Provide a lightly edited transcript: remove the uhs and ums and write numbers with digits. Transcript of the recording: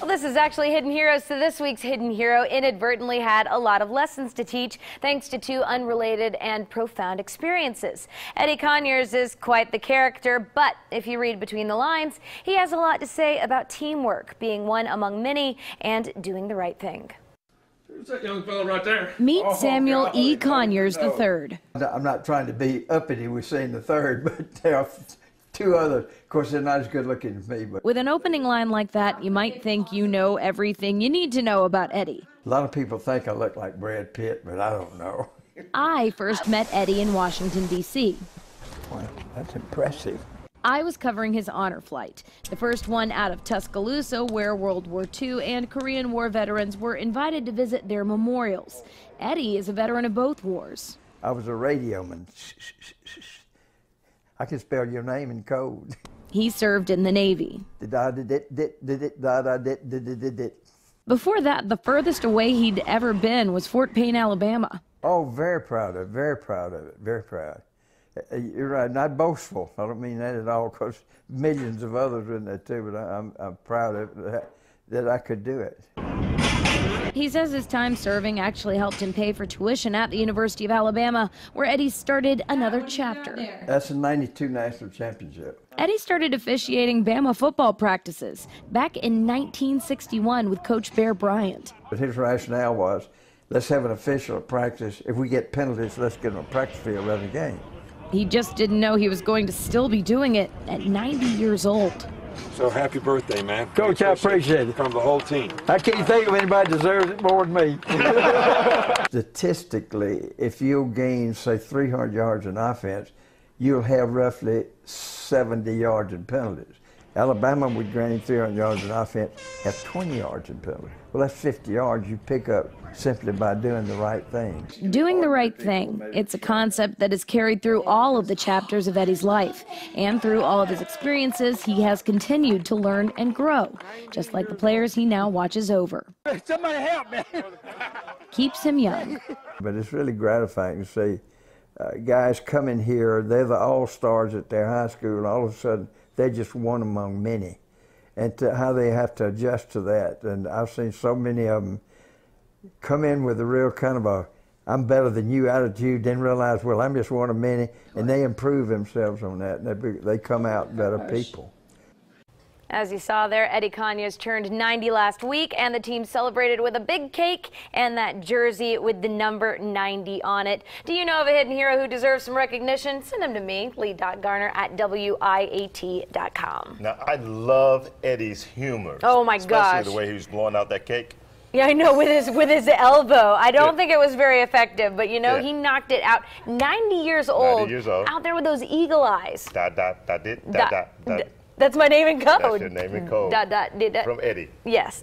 Well, this is actually Hidden Heroes, so this week's Hidden Hero inadvertently had a lot of lessons to teach thanks to two unrelated and profound experiences. Eddie Conyers is quite the character, but if you read between the lines, he has a lot to say about teamwork, being one among many, and doing the right thing. Who's that young fellow right there? Meet Samuel E. Conyers III. I'm not trying to be uppity with saying the third, but there are two others. Of course, they're not as good looking as me. But with an opening line like that, you might think you know everything you need to know about Eddie. A lot of people think I look like Brad Pitt, but I don't know. I first met Eddie in Washington, D.C. Well, that's impressive. I was covering his honor flight, the first one out of Tuscaloosa, where World War II and Korean War veterans were invited to visit their memorials. Eddie is a veteran of both wars. I was a radioman. I can spell your name in code. He served in the Navy. Before that, the furthest away he'd ever been was Fort Payne, Alabama. Oh, very proud of it, very proud of it, very proud. You're right, not boastful. I don't mean that at all, because millions of others are in there too, but I'm proud of it, that I could do it. He says his time serving actually helped him pay for tuition at the University of Alabama, where Eddie started another chapter. That's the '92 National Championship. Eddie started officiating Bama football practices back in 1961 with Coach Bear Bryant. But his rationale was, let's have an official at practice. If we get penalties, let's get on a practice field rather than a game. He just didn't know he was going to still be doing it at 90 years old. So happy birthday, man. Coach, I appreciate it. From the whole team. I can't think of anybody deserves it more than me. Statistically, if you'll gain, say, 300 yards in offense, you'll have roughly 70 yards in penalties. Alabama would gain 300 yards in offense, have 20 yards in penalties. Well, that's 50 yards you pick up simply by doing the right thing. Doing the right thing. It's a concept that is carried through all of the chapters of Eddie's life. And through all of his experiences, he has continued to learn and grow, just like the players he now watches over. Somebody help me! Keeps him young. But it's really gratifying to see guys come in here, they're the all-stars at their high school, and all of a sudden, they're just one among many. And how they have to adjust to that. And I've seen so many of them come in with a real kind of a I'm better than you attitude, then realize, well, I'm just one of many, and they improve themselves on that, and they come out better people. As you saw there, Eddie Conyers turned 90 last week, and the team celebrated with a big cake and that jersey with the number 90 on it. Do you know of a hidden hero who deserves some recognition? Send them to me, lee.garner@wiat.com. Now, I love Eddie's humor. Oh, my gosh. Especially the way he was blowing out that cake. Yeah, I know, with his elbow. I don't think it was very effective, but you know, he knocked it out. 90 years old. 90 years old. Out there with those eagle eyes. That's my name in code. That's your name in code. From Eddie. Yes.